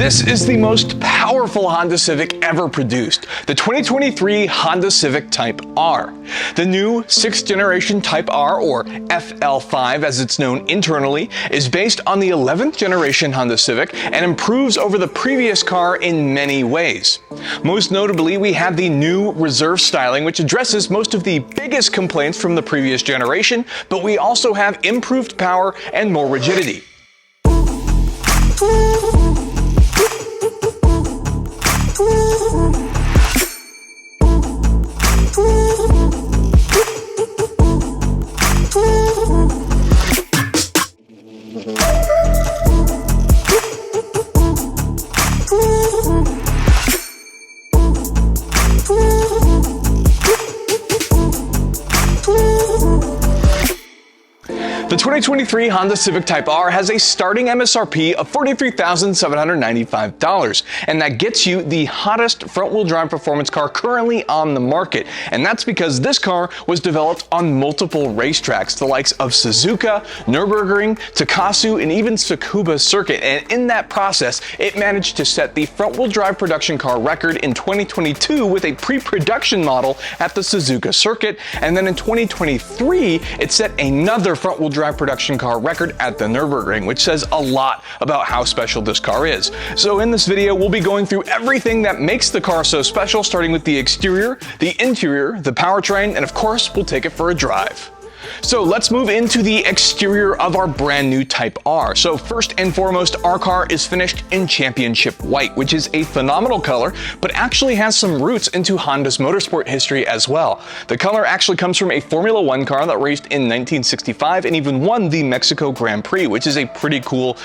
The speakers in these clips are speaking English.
This is the most powerful Honda Civic ever produced, the 2023 Honda Civic Type R. The new 6th generation Type R, or FL5 as it's known internally, is based on the 11th generation Honda Civic and improves over the previous car in many ways. Most notably, we have the new reserve styling, which addresses most of the biggest complaints from the previous generation, but we also have improved power and more rigidity. The 2023 Honda Civic Type R has a starting MSRP of $43,795, and that gets you the hottest front-wheel drive performance car currently on the market. And that's because this car was developed on multiple racetracks, the likes of Suzuka, Nürburgring, Takasu, and even Tsukuba circuit. And in that process, it managed to set the front-wheel drive production car record in 2022 with a pre-production model at the Suzuka circuit. And then in 2023, it set another front-wheel drive production car record at the Nürburgring, which says a lot about how special this car is. So in this video, we'll be going through everything that makes the car so special, starting with the exterior, the interior, the powertrain, and of course, we'll take it for a drive. So let's move into the exterior of our brand new Type R. So first and foremost, our car is finished in championship white, which is a phenomenal color, but actually has some roots into Honda's motorsport history as well. The color actually comes from a Formula One car that raced in 1965 and even won the Mexico Grand Prix, which is a pretty cool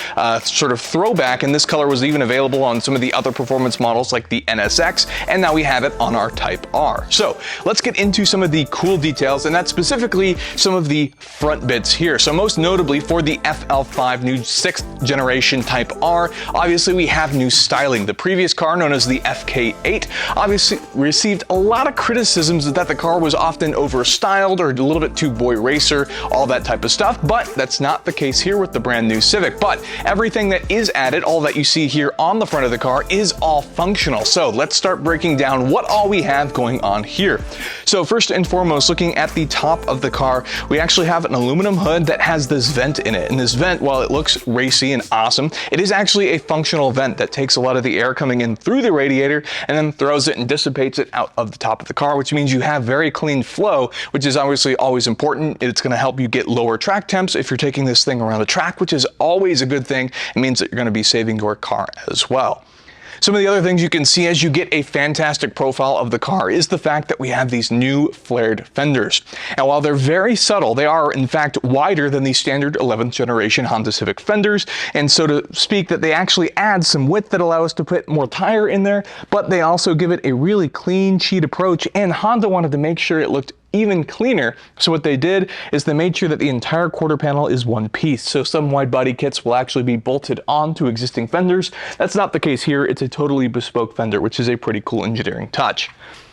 sort of throwback, and this color was even available on some of the other performance models like the NSX, and now we have it on our Type R. So let's get into some of the cool details, and that's specifically some of the front bits here. So most notably for the FL5 new 6th generation Type R, obviously we have new styling. The previous car, known as the FK8, obviously received a lot of criticisms that the car was often overstyled or a little bit too boy racer, all that type of stuff, but that's not the case here with the brand new Civic. But everything that is added, all that you see here on the front of the car, is all functional. So let's start breaking down what all we have going on here. So first and foremost, looking at the top of the car, we actually have an aluminum hood that has this vent in it. And this vent, while it looks racy and awesome, it is actually a functional vent that takes a lot of the air coming in through the radiator and then throws it and dissipates it out of the top of the car, which means you have very clean flow, which is obviously always important. It's going to help you get lower track temps if you're taking this thing around the track, which is always a good thing. It means that you're going to be saving your car as well. Some of the other things you can see as you get a fantastic profile of the car is the fact that we have these new flared fenders. And while they're very subtle, they are in fact wider than the standard 11th generation Honda Civic fenders, and so to speak that they actually add some width that allow us to put more tire in there, but they also give it a really clean sheet approach, and Honda wanted to make sure it looked even cleaner. So what they did is they made sure that the entire quarter panel is one piece. So some wide body kits will actually be bolted onto existing fenders. That's not the case here. It's a totally bespoke fender, which is a pretty cool engineering touch.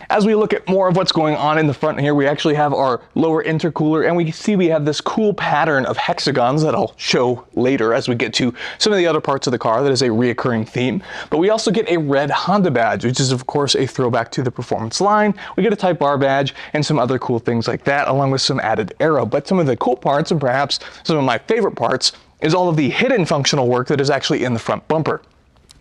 As we look at more of what's going on in the front here, we actually have our lower intercooler, and we see we have this cool pattern of hexagons that I'll show later as we get to some of the other parts of the car that is a reoccurring theme. But we also get a red Honda badge, which is of course a throwback to the performance line. We get a Type R badge and some other cool things like that, along with some added aero. But some of the cool parts, and perhaps some of my favorite parts, is all of the hidden functional work that is actually in the front bumper.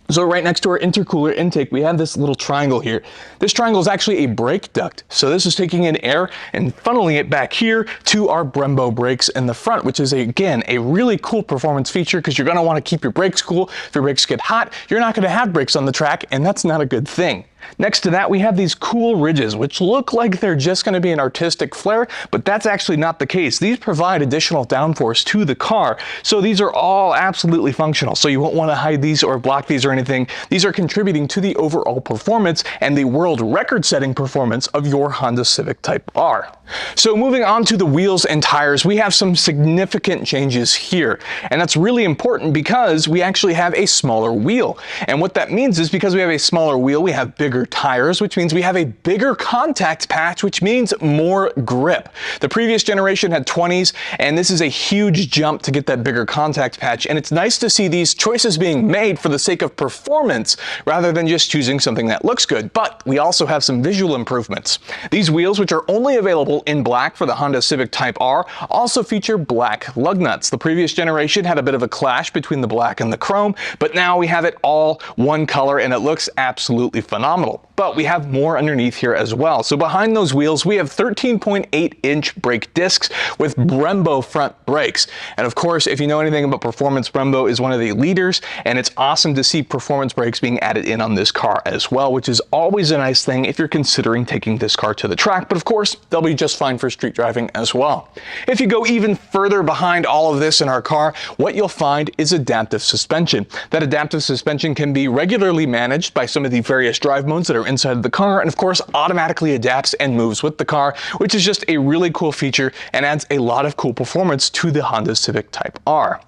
So right next to our intercooler intake, we have this little triangle here. This triangle is actually a brake duct. So this is taking in air and funneling it back here to our Brembo brakes in the front, which is, again, a really cool performance feature because you're going to want to keep your brakes cool. If your brakes get hot, you're not going to have brakes on the track, and that's not a good thing. Next to that, we have these cool ridges, which look like they're just going to be an artistic flair, but that's actually not the case. These provide additional downforce to the car, so these are all absolutely functional. So you won't want to hide these or block these or anything. These are contributing to the overall performance and the world record-setting performance of your Honda Civic Type R. So moving on to the wheels and tires, we have some significant changes here, and that's really important because we actually have a smaller wheel. And what that means is because we have a smaller wheel, we have bigger bigger tires, which means we have a bigger contact patch, which means more grip. The previous generation had 20s, and this is a huge jump to get that bigger contact patch, and it's nice to see these choices being made for the sake of performance rather than just choosing something that looks good. But we also have some visual improvements. These wheels, which are only available in black for the Honda Civic Type R, also feature black lug nuts. The previous generation had a bit of a clash between the black and the chrome, but now we have it all one color and it looks absolutely phenomenal. But we have more underneath here as well. So behind those wheels, we have 13.8-inch brake discs with Brembo front brakes. And of course, if you know anything about performance, Brembo is one of the leaders, and it's awesome to see performance brakes being added in on this car as well, which is always a nice thing if you're considering taking this car to the track. But of course, they'll be just fine for street driving as well. If you go even further behind all of this in our car, what you'll find is adaptive suspension. That adaptive suspension can be regularly managed by some of the various drive modes that are inside of the car, and of course automatically adapts and moves with the car, which is just a really cool feature and adds a lot of cool performance to the Honda Civic Type R.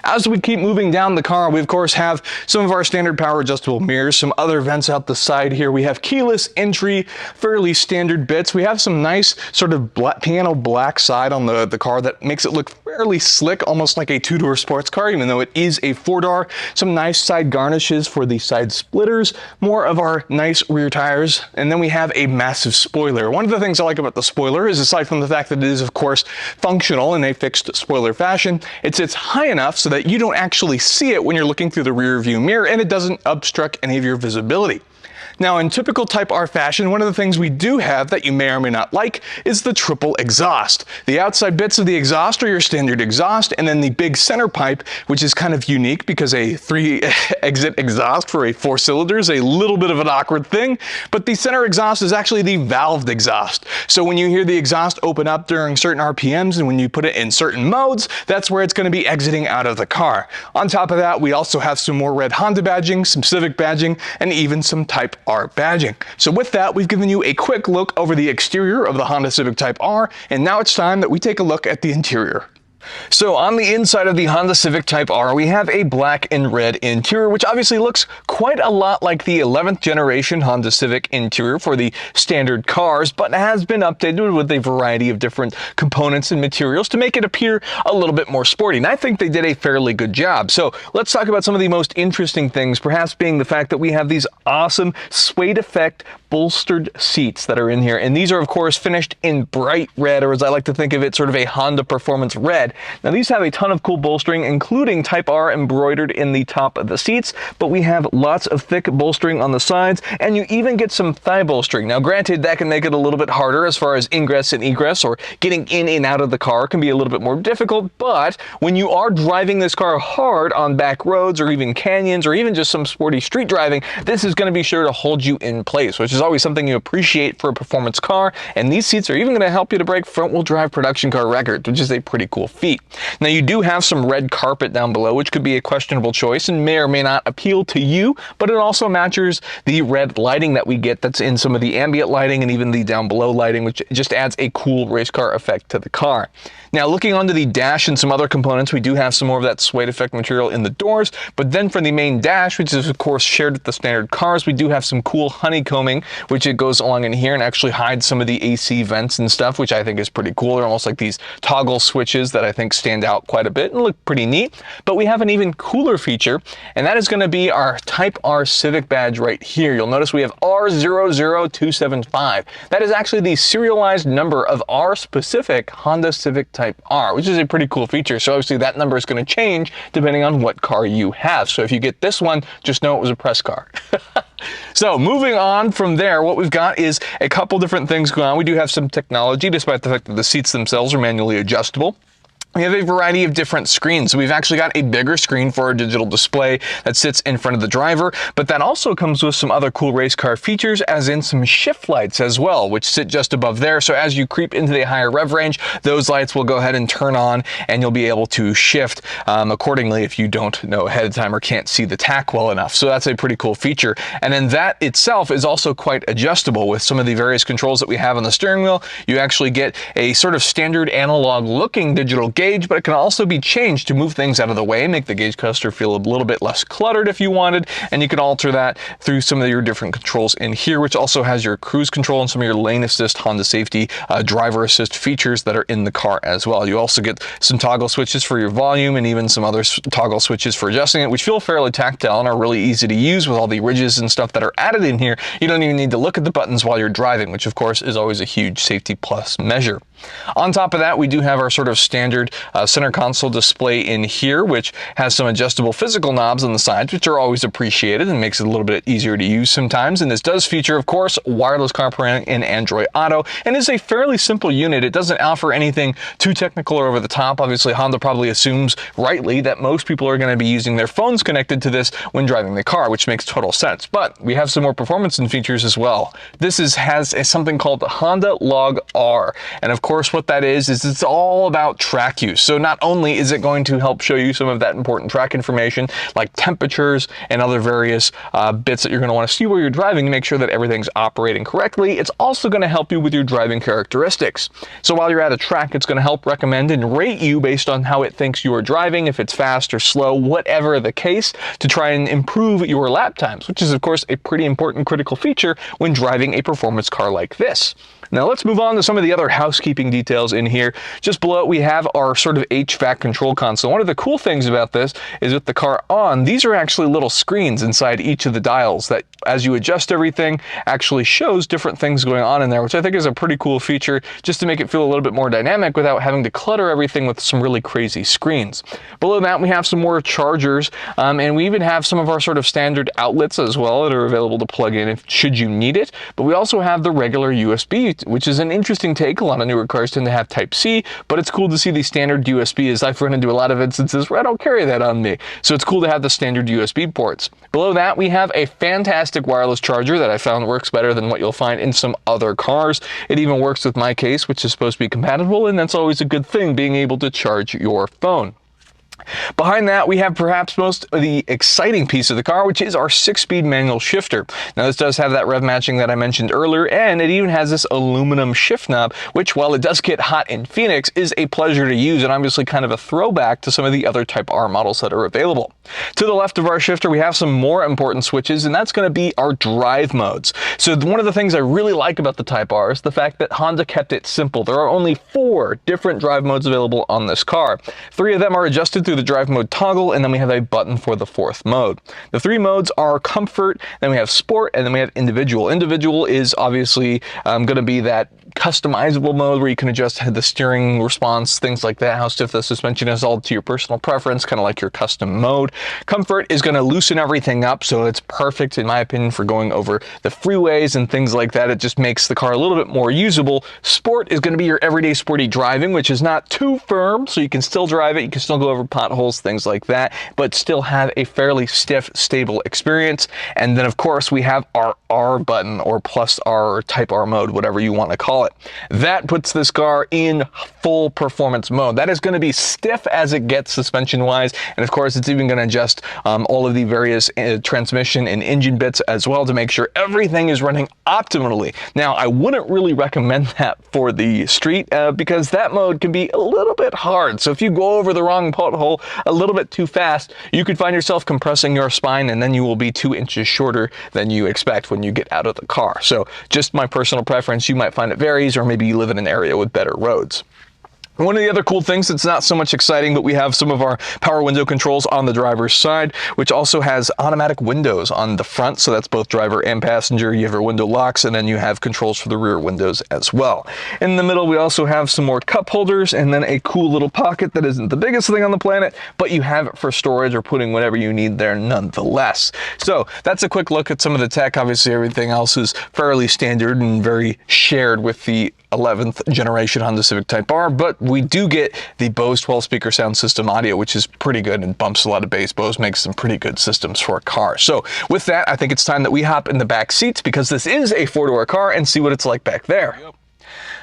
As we keep moving down the car, we of course have some of our standard power adjustable mirrors, some other vents out the side here. We have keyless entry, fairly standard bits. We have some nice sort of piano black side on the car that makes it look fairly slick, almost like a two-door sports car, even though it is a four-door. Some nice side garnishes for the side splitters, more of our nice rear tires, and then we have a massive spoiler. One of the things I like about the spoiler is, aside from the fact that it is of course functional in a fixed spoiler fashion, it sits high enough so that you don't actually see it when you're looking through the rear view mirror, and it doesn't obstruct any of your visibility. Now, in typical Type R fashion, one of the things we do have that you may or may not like is the triple exhaust. The outside bits of the exhaust are your standard exhaust, and then the big center pipe, which is kind of unique because a 3-exit exhaust for a 4-cylinder is a little bit of an awkward thing, but the center exhaust is actually the valved exhaust. So when you hear the exhaust open up during certain RPMs and when you put it in certain modes, that's where it's going to be exiting out of the car. On top of that, we also have some more red Honda badging, some Civic badging, and even some Type R badging. So with that, we've given you a quick look over the exterior of the Honda Civic Type R, and now it's time that we take a look at the interior. So on the inside of the Honda Civic Type R, we have a black and red interior, which obviously looks quite a lot like the 11th generation Honda Civic interior for the standard cars, but has been updated with a variety of different components and materials to make it appear a little bit more sporty. And I think they did a fairly good job. So let's talk about some of the most interesting things, perhaps being the fact that we have these awesome suede effect bolstered seats that are in here. And these are of course finished in bright red, or as I like to think of it, sort of a Honda Performance red. Now these have a ton of cool bolstering, including Type R embroidered in the top of the seats, but we have lots of thick bolstering on the sides, and you even get some thigh bolstering. Now granted, that can make it a little bit harder as far as ingress and egress, or getting in and out of the car can be a little bit more difficult, but when you are driving this car hard on back roads or even canyons or even just some sporty street driving, this is going to be sure to hold you in place, which is always something you appreciate for a performance car. And these seats are even going to help you to break front-wheel drive production car records, which is a pretty cool feat. Now you do have some red carpet down below, which could be a questionable choice and may or may not appeal to you, but it also matches the red lighting that we get that's in some of the ambient lighting and even the down below lighting, which just adds a cool race car effect to the car. Now looking onto the dash and some other components, we do have some more of that suede effect material in the doors, but then for the main dash, which is of course shared with the standard cars, we do have some cool honeycombing, which it goes along in here and actually hides some of the AC vents and stuff, which I think is pretty cool. They're almost like these toggle switches that I think stand out quite a bit and look pretty neat. But we have an even cooler feature, and that is going to be our Type R Civic badge right here. You'll notice we have R00275. That is actually the serialized number of our specific Honda Civic Type R, which is a pretty cool feature. So obviously that number is going to change depending on what car you have. So if you get this one, just know it was a press car. So moving on from there, what we've got is a couple different things going on. We do have some technology, despite the fact that the seats themselves are manually adjustable. We have a variety of different screens. So we've actually got a bigger screen for our digital display that sits in front of the driver, but that also comes with some other cool race car features, as in some shift lights as well, which sit just above there. So as you creep into the higher rev range, those lights will go ahead and turn on, and you'll be able to shift accordingly if you don't know ahead of time or can't see the tack well enough. So that's a pretty cool feature. And then that itself is also quite adjustable with some of the various controls that we have on the steering wheel. You actually get a sort of standard analog looking digital gauge, but it can also be changed to move things out of the way, make the gauge cluster feel a little bit less cluttered if you wanted, and you can alter that through some of your different controls in here, which also has your cruise control and some of your lane assist, Honda safety, driver assist features that are in the car as well. You also get some toggle switches for your volume and even some other toggle switches for adjusting it, which feel fairly tactile and are really easy to use with all the ridges and stuff that are added in here. You don't even need to look at the buttons while you're driving, which of course is always a huge safety plus measure. On top of that, we do have our sort of standard center console display in here, which has some adjustable physical knobs on the sides, which are always appreciated and makes it a little bit easier to use sometimes. And this does feature, of course, wireless CarPlay and Android Auto, and is a fairly simple unit. It doesn't offer anything too technical or over the top. Obviously, Honda probably assumes rightly that most people are going to be using their phones connected to this when driving the car, which makes total sense. But we have some more performance and features as well. This has something called the Honda Log R, and of course what that is it's all about track use. So not only is it going to help show you some of that important track information like temperatures and other various bits that you're going to want to see while you're driving to make sure that everything's operating correctly, it's also going to help you with your driving characteristics. So while you're at a track, it's going to help recommend and rate you based on how it thinks you are driving, if it's fast or slow, whatever the case, to try and improve your lap times, which is of course a pretty important critical feature when driving a performance car like this. Now let's move on to some of the other housekeeping details in here. Just below it, we have our sort of HVAC control console. One of the cool things about this is with the car on, these are actually little screens inside each of the dials that, as you adjust everything, actually shows different things going on in there, which I think is a pretty cool feature just to make it feel a little bit more dynamic without having to clutter everything with some really crazy screens. Below that, we have some more chargers, and we even have some of our sort of standard outlets as well that are available to plug in should you need it. But we also have the regular USB, which is an interesting take. A lot of newer cars tend to have Type-C, but it's cool to see the standard USB, as I've run into a lot of instances where I don't carry that on me. So it's cool to have the standard USB ports. Below that, we have a fantastic wireless charger that I found works better than what you'll find in some other cars. It even works with my case, which is supposed to be compatible, and that's always a good thing, being able to charge your phone. Behind that, we have perhaps most of the exciting piece of the car, which is our 6-speed manual shifter. Now, this does have that rev matching that I mentioned earlier, and it even has this aluminum shift knob, which, while it does get hot in Phoenix, is a pleasure to use and obviously kind of a throwback to some of the other Type R models that are available. To the left of our shifter, we have some more important switches, and that's going to be our drive modes. So one of the things I really like about the Type R is the fact that Honda kept it simple. There are only 4 different drive modes available on this car. 3 of them are adjusted through the drive mode toggle, and then we have a button for the 4th mode. The 3 modes are comfort, then we have sport, and then we have individual. Individual is obviously going to be that customizable mode where you can adjust the steering response, things like that, how stiff the suspension is, all to your personal preference, kind of like your custom mode. Comfort is going to loosen everything up, so it's perfect in my opinion for going over the freeways and things like that. It just makes the car a little bit more usable. Sport is going to be your everyday sporty driving, which is not too firm, so you can still drive it, you can still go over potholes, things like that, but still have a fairly stiff, stable experience. And then of course we have our R button, or plus R, Type R mode, whatever you want to call it. That puts this car in full performance mode. That is going to be stiff as it gets suspension wise, and of course it's even going to adjust all of the various transmission and engine bits as well to make sure everything is running optimally. Now, I wouldn't really recommend that for the street because that mode can be a little bit hard. So if you go over the wrong pothole a little bit too fast, you could find yourself compressing your spine, and then you will be 2 inches shorter than you expect when you get out of the car. So just my personal preference, you might find it varies, or maybe you live in an area with better roads. One of the other cool things that's not so much exciting, but we have some of our power window controls on the driver's side, which also has automatic windows on the front. So that's both driver and passenger. You have your window locks, and then you have controls for the rear windows as well. In the middle, we also have some more cup holders, and then a cool little pocket that isn't the biggest thing on the planet, but you have it for storage or putting whatever you need there nonetheless. So that's a quick look at some of the tech. Obviously, everything else is fairly standard and very shared with the 11th generation Honda Civic Type R, but we do get the Bose 12-speaker sound system audio, which is pretty good and bumps a lot of bass. Bose makes some pretty good systems for a car. So with that, I think it's time that we hop in the back seats, because this is a 4-door car, and see what it's like back there. Yep.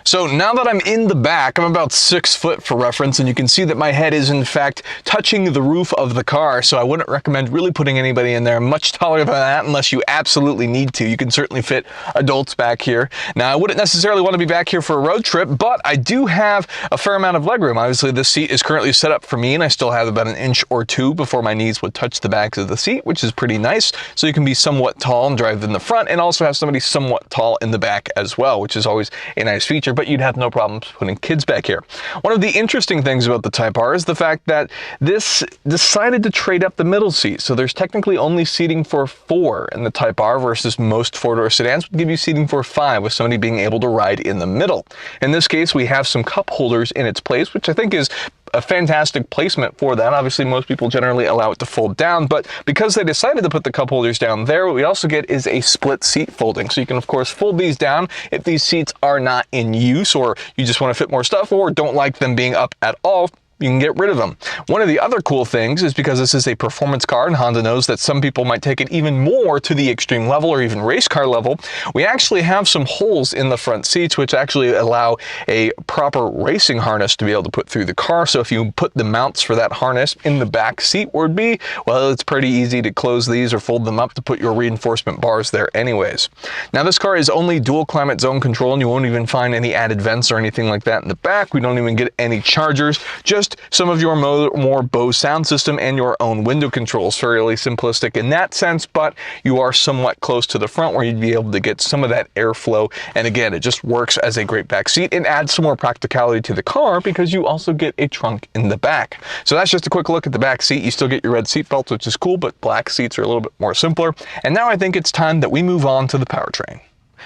So now that I'm in the back, I'm about 6 foot for reference, and you can see that my head is in fact touching the roof of the car, so I wouldn't recommend really putting anybody in there much taller than that unless you absolutely need to. You can certainly fit adults back here. Now, I wouldn't necessarily want to be back here for a road trip, but I do have a fair amount of legroom. Obviously, this seat is currently set up for me, and I still have about 1 inch or 2 before my knees would touch the backs of the seat, which is pretty nice. So you can be somewhat tall and drive in the front, and also have somebody somewhat tall in the back as well, which is always a nice feature, but you'd have no problems putting kids back here. One of the interesting things about the Type R is the fact that this decided to trade up the middle seat. So there's technically only seating for 4 in the Type R versus most 4-door sedans would give you seating for 5 with somebody being able to ride in the middle. In this case, we have some cup holders in its place, which I think is a fantastic placement for that. Obviously, most people generally allow it to fold down, but because they decided to put the cup holders down there, what we also get is a split seat folding. So you can, of course, fold these down if these seats are not in use, or you just want to fit more stuff, or don't like them being up at all. You can get rid of them. One of the other cool things is because this is a performance car and Honda knows that some people might take it even more to the extreme level or even race car level, we actually have some holes in the front seats which actually allow a proper racing harness to be able to put through the car. So if you put the mounts for that harness in the back seat would be, well, it's pretty easy to close these or fold them up to put your reinforcement bars there anyways. Now this car is only dual climate zone control, and you won't even find any added vents or anything like that in the back. We don't even get any chargers, just some of your more Bose sound system and your own window controls. Fairly simplistic in that sense, but you are somewhat close to the front where you'd be able to get some of that airflow. And again, it just works as a great back seat and adds some more practicality to the car because you also get a trunk in the back. So that's just a quick look at the back seat. You still get your red seat belts, which is cool, but black seats are a little bit more simpler. And now I think it's time that we move on to the powertrain.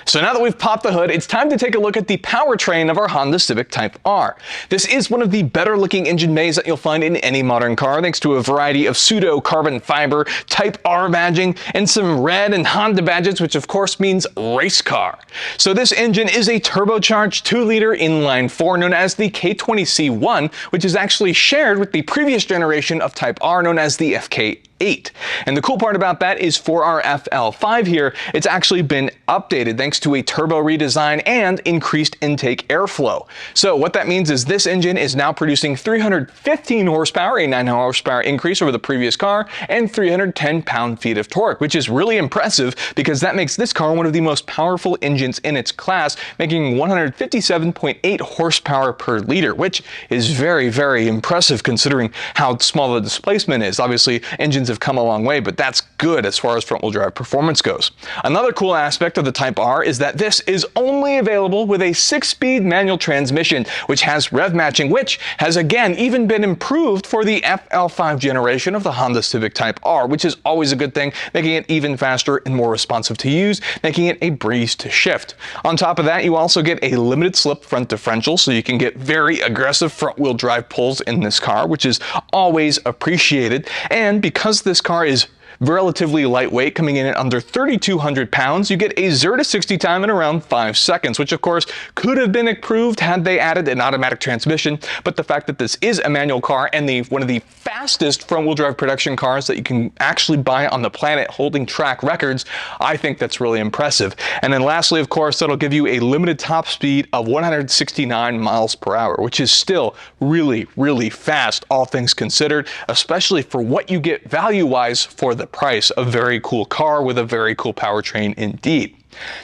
So now that we've popped the hood, it's time to take a look at the powertrain of our Honda Civic Type R. This is one of the better looking engine bays that you'll find in any modern car, thanks to a variety of pseudo carbon fiber, Type R badging, and some red and Honda badges, which of course means race car. So this engine is a turbocharged 2-liter inline-4 known as the K20C1, which is actually shared with the previous generation of Type R known as the FK8. And the cool part about that is for our FL5 here, it's actually been updated thanks to a turbo redesign and increased intake airflow. So what that means is this engine is now producing 315 horsepower, a 9 horsepower increase over the previous car, and 310 pound-feet of torque, which is really impressive because that makes this car one of the most powerful engines in its class, making 157.8 horsepower per liter, which is very, very impressive considering how small the displacement is. Obviously, engines have come a long way, but that's good as far as front-wheel drive performance goes. Another cool aspect of the Type R is that this is only available with a 6-speed manual transmission, which has rev matching, which has again even been improved for the FL5 generation of the Honda Civic Type R, which is always a good thing, making it even faster and more responsive to use, making it a breeze to shift. On top of that, you also get a limited slip front differential, so you can get very aggressive front-wheel drive pulls in this car, which is always appreciated. And because this car is relatively lightweight, coming in at under 3,200 pounds, you get a 0 to 60 time in around 5 seconds, which of course could have been improved had they added an automatic transmission. But the fact that this is a manual car and one of the fastest front-wheel drive production cars that you can actually buy on the planet, holding track records, I think that's really impressive. And then lastly, of course, that'll give you a limited top speed of 169 miles per hour, which is still really, really fast, all things considered, especially for what you get value-wise for the price. A very cool car with a very cool powertrain indeed.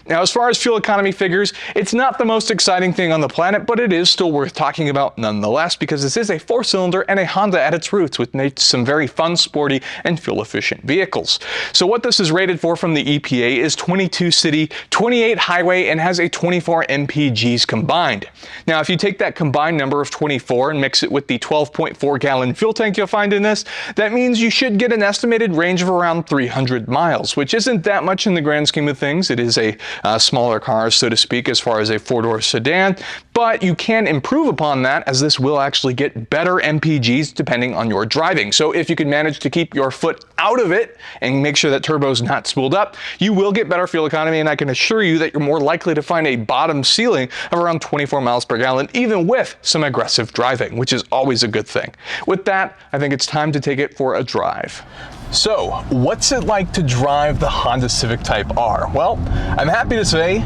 Now, as far as fuel economy figures, it's not the most exciting thing on the planet, but it is still worth talking about nonetheless because this is a 4-cylinder and a Honda at its roots, which makes some very fun, sporty, and fuel-efficient vehicles. So what this is rated for from the EPA is 22 city, 28 highway, and has a 24 mpgs combined. Now, if you take that combined number of 24 and mix it with the 12.4 gallon fuel tank you'll find in this, that means you should get an estimated range of around 300 miles, which isn't that much in the grand scheme of things. It is a smaller car, so to speak, as far as a 4-door sedan, but you can improve upon that as this will actually get better MPGs depending on your driving. So if you can manage to keep your foot out of it and make sure that turbo's not spooled up, you will get better fuel economy, and I can assure you that you're more likely to find a bottom ceiling of around 24 miles per gallon, even with some aggressive driving, which is always a good thing. With that, I think it's time to take it for a drive. So, what's it like to drive the Honda Civic Type R? Well, I'm happy to say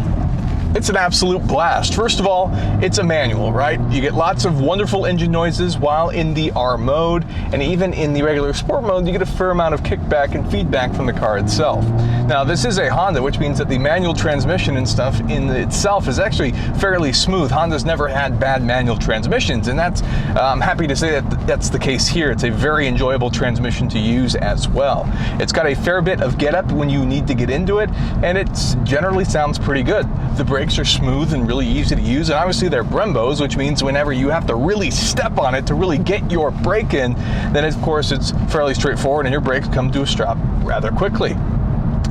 It's an absolute blast. First of all, it's a manual, right? You get lots of wonderful engine noises while in the R mode, and even in the regular sport mode, you get a fair amount of kickback and feedback from the car itself. Now, this is a Honda, which means that the manual transmission and stuff in itself is actually fairly smooth. Honda's never had bad manual transmissions, and that's, I'm happy to say that that's the case here. It's a very enjoyable transmission to use as well. It's got a fair bit of get up when you need to get into it, and it generally sounds pretty good. The brakes are smooth and really easy to use, and obviously they're Brembos, which means whenever you have to really step on it to really get your brake in, then of course it's fairly straightforward and your brakes come to a stop rather quickly.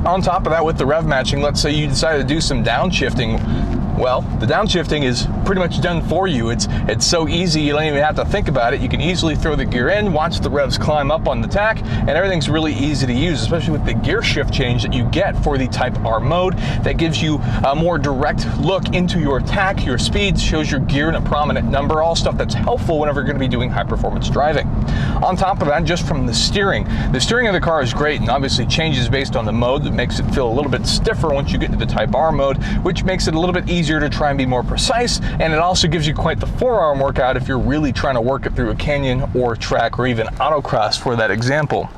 On top of that, with the rev matching, let's say you decide to do some downshifting. Well, the downshifting is pretty much done for you. It's so easy, you don't even have to think about it. You can easily throw the gear in, watch the revs climb up on the tack, and everything's really easy to use, especially with the gear shift change that you get for the Type R mode. That gives you a more direct look into your tack, your speeds, shows your gear in a prominent number, all stuff that's helpful whenever you're going to be doing high performance driving. On top of that, just from the steering of the car is great, and obviously changes based on the mode. That makes it feel a little bit stiffer once you get into the Type R mode, which makes it a little bit easier to try and be more precise, and it also gives you quite the forearm workout if you're really trying to work it through a canyon or track or even autocross for that example.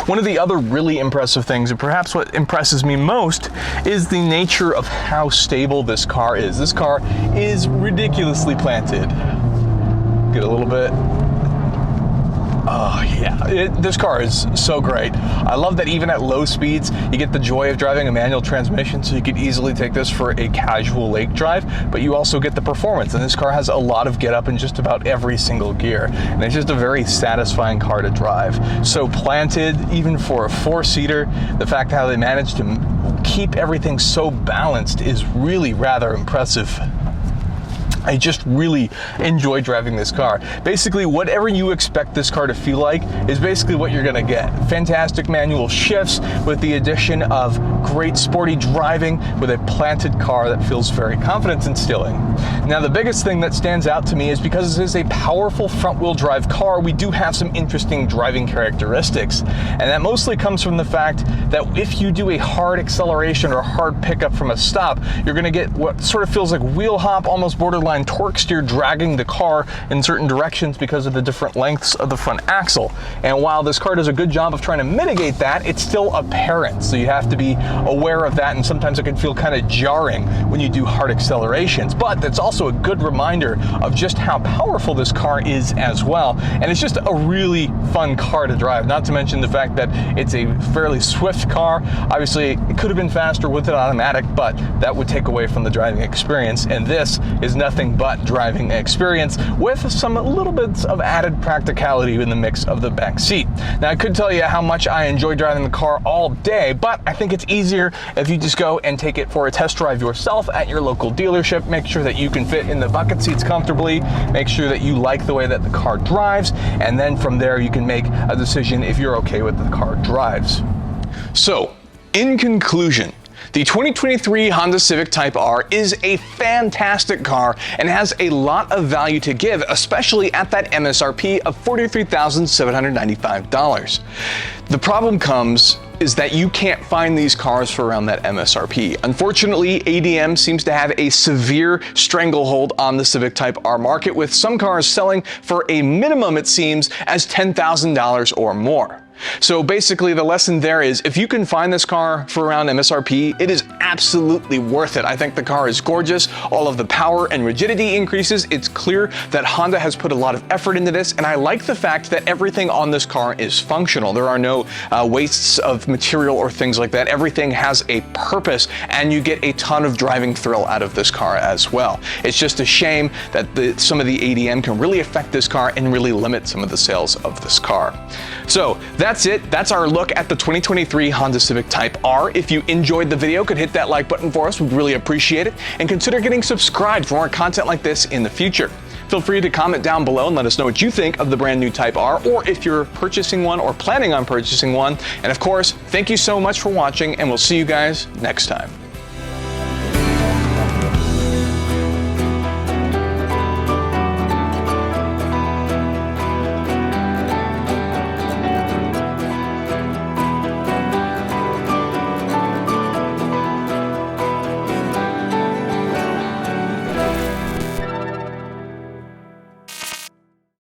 One of the other really impressive things, and perhaps what impresses me most, is the nature of how stable this car is. This car is ridiculously planted. Get a little bit. Oh yeah, this car is so great. I love that even at low speeds, you get the joy of driving a manual transmission, so you could easily take this for a casual lake drive, but you also get the performance, and this car has a lot of get up in just about every single gear, and it's just a very satisfying car to drive. So planted, even for a four-seater, the fact how they managed to keep everything so balanced is really rather impressive. I just really enjoy driving this car. Basically, whatever you expect this car to feel like is basically what you're gonna get. Fantastic manual shifts with the addition of great sporty driving with a planted car that feels very confidence instilling. Now, the biggest thing that stands out to me is because this is a powerful front-wheel drive car, we do have some interesting driving characteristics. And that mostly comes from the fact that if you do a hard acceleration or a hard pickup from a stop, you're gonna get what sort of feels like wheel hop, almost borderline torque steer, dragging the car in certain directions because of the different lengths of the front axle. And while this car does a good job of trying to mitigate that, it's still apparent. So you have to be aware of that, and sometimes it can feel kind of jarring when you do hard accelerations. But that's also a good reminder of just how powerful this car is as well. And it's just a really fun car to drive, not to mention the fact that it's a fairly swift car. Obviously, it could have been faster with an automatic, but that would take away from the driving experience. And this is nothing but driving experience with some little bits of added practicality in the mix of the back seat. Now, I could tell you how much I enjoy driving the car all day, but I think it's easier if you just go and take it for a test drive yourself at your local dealership. Make sure that you can fit in the bucket seats comfortably, make sure that you like the way that the car drives, and then from there you can make a decision if you're okay with the car drives. So, in conclusion, the 2023 Honda Civic Type R is a fantastic car and has a lot of value to give, especially at that MSRP of $43,795. The problem is that you can't find these cars for around that MSRP. Unfortunately, ADM seems to have a severe stranglehold on the Civic Type R market, with some cars selling for a minimum, it seems, as $10,000 or more. So basically the lesson there is, if you can find this car for around MSRP, it is absolutely worth it. I think the car is gorgeous. All of the power and rigidity increases. It's clear that Honda has put a lot of effort into this, and I like the fact that everything on this car is functional. There are no wastes of material or things like that. Everything has a purpose, and you get a ton of driving thrill out of this car as well. It's just a shame that some of the ADM can really affect this car and really limit some of the sales of this car. So that's it. That's our look at the 2023 Honda Civic Type R. If you enjoyed the video, could hit that like button for us. We'd really appreciate it. And consider getting subscribed for more content like this in the future. Feel free to comment down below and let us know what you think of the brand new Type R, or if you're purchasing one or planning on purchasing one. And of course, thank you so much for watching, and we'll see you guys next time.